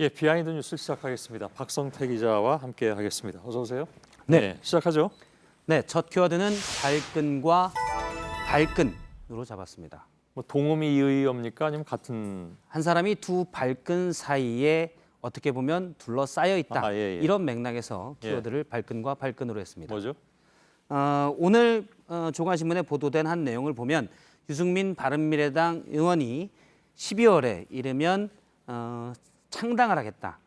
예, 비하인드 뉴스 시작하겠습니다. 박성태 기자와 함께 하겠습니다. 어서 오세요. 네. 시작하죠. 네, 첫 키워드는 발끈과 발끈으로 잡았습니다. 뭐 동음이 이의입니까? 아니면 같은? 한 사람이 두 발끈 사이에 어떻게 보면 둘러싸여 있다. 예. 이런 맥락에서 키워드를 발끈과 발끈으로 했습니다. 뭐죠? 오늘 조간신문에 보도된 한 내용을 보면 유승민 바른미래당 의원이 12월에 이르면 창당을 하겠다.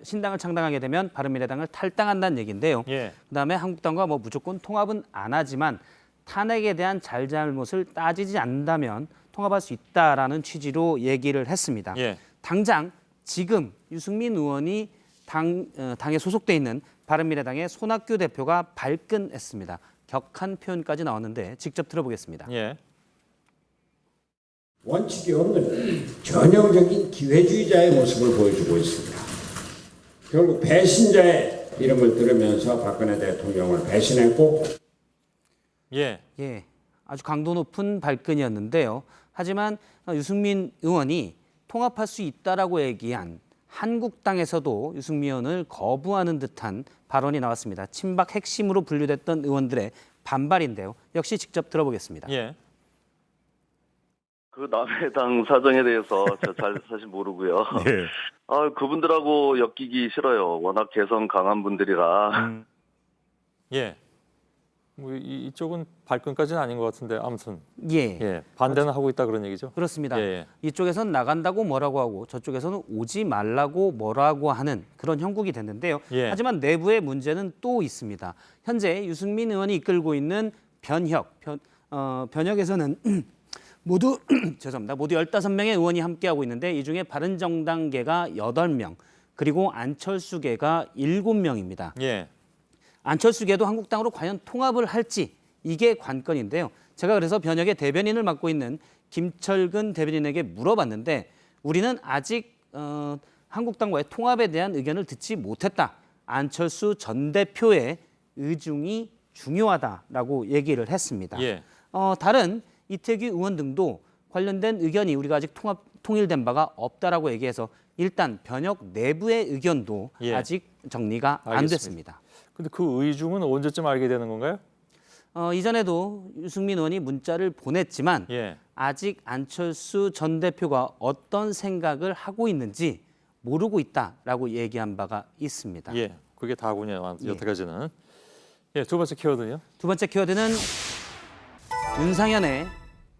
신당을 창당하게 되면 바른미래당을 탈당한다는 얘기인데요. 예. 그다음에 한국당과 뭐 무조건 통합은 안 하지만 탄핵에 대한 잘잘못을 따지지 않는다면 통합할 수 있다라는 취지로 얘기를 했습니다. 예. 당장 지금 유승민 의원이 당에 소속돼 있는 바른미래당의 손학규 대표가 발끈했습니다. 격한 표현까지 나왔는데 직접 들어보겠습니다. 예. 원칙이 없는 전형적인 기회주의자의 모습을 보여주고 있습니다. 결국 배신자의 이름을 들으면서 박근혜 대통령을 배신했고 예, 아주 강도 높은 발끈이었는데요. 하지만 유승민 의원이 통합할 수 있다라고 얘기한 한국당에서도 유승민 의원을 거부하는 듯한 발언이 나왔습니다. 친박 핵심으로 분류됐던 의원들의 반발인데요. 역시 직접 들어보겠습니다. 예. 그 남의 당 사정에 대해서 저 잘 사실 모르고요. 예. 그분들하고 엮이기 싫어요. 워낙 개성 강한 분들이라. 예. 뭐 이쪽은 발끈까지는 아닌 것 같은데 아무튼 예. 예. 반대는 하고 있다 그런 얘기죠. 그렇습니다. 예. 이쪽에서는 나간다고 뭐라고 하고 저쪽에서는 오지 말라고 뭐라고 하는 그런 형국이 됐는데요. 예. 하지만 내부의 문제는 또 있습니다. 현재 유승민 의원이 이끌고 있는 변혁에서는 모두 죄송합니다. 모두 15명의 의원이 함께하고 있는데 이 중에 바른정당계가 8명 그리고 안철수계가 7명입니다. 예. 안철수계도 한국당으로 과연 통합을 할지 이게 관건인데요. 제가 그래서 변혁의 대변인을 맡고 있는 김철근 대변인에게 물어봤는데 우리는 아직 한국당과의 통합에 대한 의견을 듣지 못했다. 안철수 전 대표의 의중이 중요하다라고 얘기를 했습니다. 예. 다른 이태규 의원 등도 관련된 의견이 우리가 아직 통일된 바가 없다라고 얘기해서 일단 변혁 내부의 의견도 예. 아직 정리가 안 알겠습니다. 됐습니다. 근데 그 의중은 언제쯤 알게 되는 건가요? 이전에도 유승민 의원이 문자를 보냈지만 예. 아직 안철수 전 대표가 어떤 생각을 하고 있는지 모르고 있다라고 얘기한 바가 있습니다. 예. 그게 다군요. 예. 여태까지는. 예. 두 번째 키워드는요? 두 번째 키워드는 윤상현의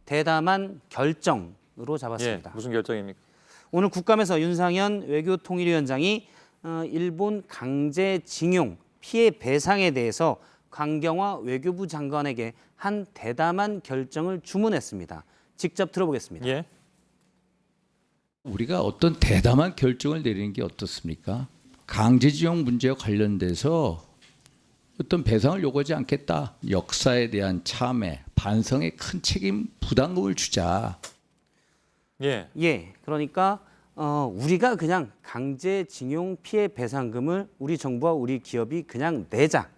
대담한 결정으로 예. 잡았습니다. 무슨 결정입니까? 오늘 국감에서 윤상현 외교통일위원장이 일본 강제징용 피해 배상에 대해서 강경화 외교부 장관에게 한 대담한 결정을 주문했습니다. 직접 들어보겠습니다. 예. 우리가 어떤 대담한 결정을 내리는 게 어떻습니까? 강제징용 문제와 관련돼서 어떤 배상을 요구하지 않겠다. 역사에 대한 참회, 반성에 큰 책임, 부담금을 주자. 예. 그러니까 우리가 그냥 강제징용 피해 배상금을 우리 정부와 우리 기업이 그냥 내자.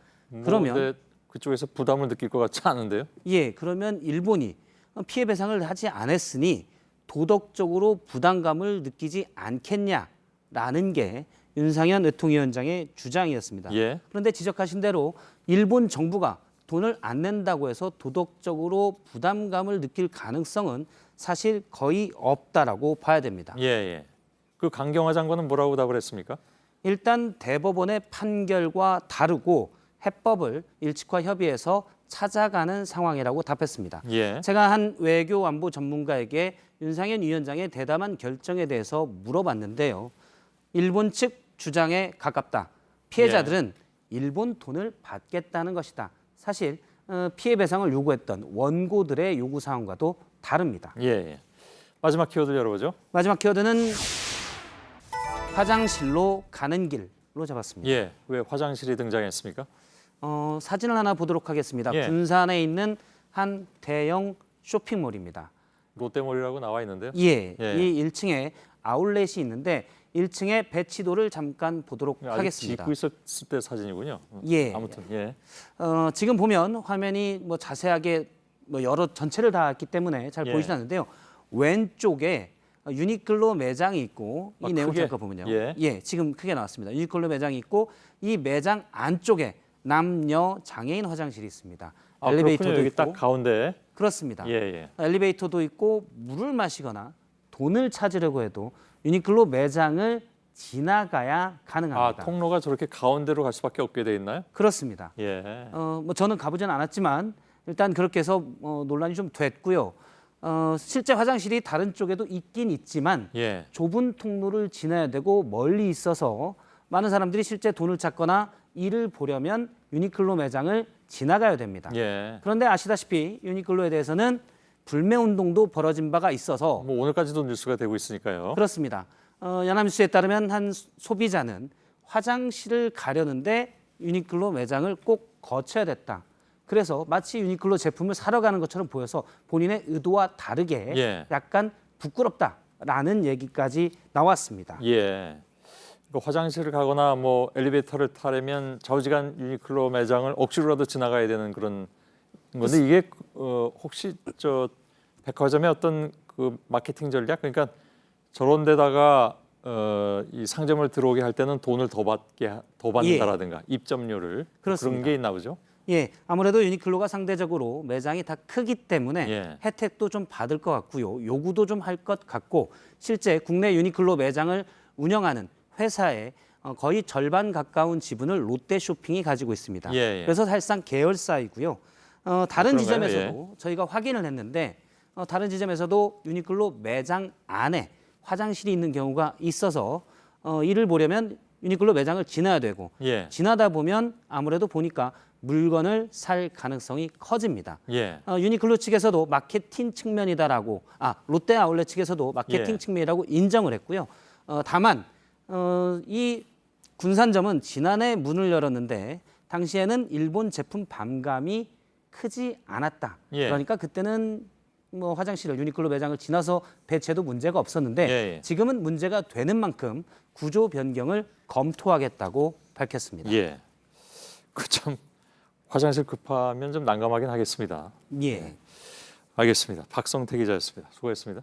그러면 근데 그쪽에서 부담을 느낄 것 같지 않은데요? 그러면 일본이 피해 배상을 하지 않았으니 도덕적으로 부담감을 느끼지 않겠냐라는 게 윤상현 외통위원장의 주장이었습니다. 예. 그런데 지적하신 대로 일본 정부가 돈을 안 낸다고 해서 도덕적으로 부담감을 느낄 가능성은 사실 거의 없다라고 봐야 됩니다. 예. 그 강경화 장관은 뭐라고 답을 했습니까? 일단 대법원의 판결과 다르고 해법을 일치과 협의해서 찾아가는 상황이라고 답했습니다. 예. 제가 한 외교 안보 전문가에게 윤상현 위원장의 대담한 결정에 대해서 물어봤는데요. 일본 측 주장에 가깝다. 피해자들은 일본 돈을 받겠다는 것이다. 사실 피해 배상을 요구했던 원고들의 요구 사항과도 다릅니다. 예. 마지막 키워드 열어보죠. 마지막 키워드는 화장실로 가는 길로 잡았습니다. 예. 왜 화장실이 등장했습니까? 사진을 하나 보도록 하겠습니다. 예. 군산에 있는 한 대형 쇼핑몰입니다. 롯데몰이라고 나와 있는데요. 이 예. 1층에 아울렛이 있는데 1층의 배치도를 잠깐 보도록 아직 하겠습니다. 짓고 있었을 때 사진이군요. 아무튼 예. 지금 보면 화면이 뭐 자세하게 여러 전체를 다 했기 때문에 잘 예. 보이진 않는데요. 왼쪽에 유니클로 매장이 있고 이 아, 내용 크게? 잠깐 보면요. 예. 지금 크게 나왔습니다. 유니클로 매장이 있고 이 매장 안쪽에 남녀 장애인 화장실이 있습니다. 아, 엘리베이터도 그렇군요. 여기 있고 딱 가운데. 그렇습니다. 예. 엘리베이터도 있고 물을 마시거나 돈을 찾으려고 해도 유니클로 매장을 지나가야 아, 가능합니다. 통로가 저렇게 가운데로 갈 수밖에 없게 돼 있나요? 그렇습니다. 예. 뭐 저는 가보지는 않았지만 일단 그렇게 해서 논란이 좀 됐고요. 실제 화장실이 다른 쪽에도 있긴 있지만 예. 좁은 통로를 지나야 되고 멀리 있어서 많은 사람들이 실제 돈을 찾거나 일을 보려면 유니클로 매장을 지나가야 됩니다. 예. 그런데 아시다시피 유니클로에 대해서는 불매 운동도 벌어진 바가 있어서 뭐 오늘까지도 뉴스가 되고 있으니까요. 그렇습니다. 연합뉴스에 따르면 한 소비자는 화장실을 가려는데 유니클로 매장을 꼭 거쳐야 됐다. 그래서 마치 유니클로 제품을 사러 가는 것처럼 보여서 본인의 의도와 다르게 예. 약간 부끄럽다라는 얘기까지 나왔습니다. 예. 그 화장실을 가거나 뭐 엘리베이터를 타려면 좌우지간 유니클로 매장을 억지로라도 지나가야 되는 그런 건데 이게 혹시 저 백화점의 어떤 그 마케팅 전략 그러니까 저런 데다가 이 상점을 들어오게 할 때는 돈을 더 받는다라든가 입점료를 그렇습니다. 그런 게 있나 보죠. 예, 아무래도 유니클로가 상대적으로 매장이 다 크기 때문에 예. 혜택도 좀 받을 것 같고요. 요구도 좀 할 것 같고 실제 국내 유니클로 매장을 운영하는 회사의 거의 절반 가까운 지분을 롯데쇼핑이 가지고 있습니다. 예. 그래서 사실상 계열사이고요. 다른 그런가요? 지점에서도 저희가 확인을 했는데 다른 지점에서도 유니클로 매장 안에 화장실이 있는 경우가 있어서 이를 보려면 유니클로 매장을 지나야 되고 예. 지나다 보면 아무래도 보니까 물건을 살 가능성이 커집니다. 예. 유니클로 측에서도 마케팅 측면이다라고 롯데 아울렛 측에서도 마케팅 예. 측면이라고 인정을 했고요. 다만 이 군산점은 지난해 문을 열었는데 당시에는 일본 제품 반감이 크지 않았다. 예. 그러니까 그때는 뭐 화장실을 유니클로 매장을 지나서 배치해도 문제가 없었는데 예. 지금은 문제가 되는 만큼 구조 변경을 검토하겠다고 밝혔습니다. 예. 그 참 화장실 급하면 좀 난감하긴 하겠습니다. 예. 알겠습니다. 박성태 기자였습니다. 수고했습니다.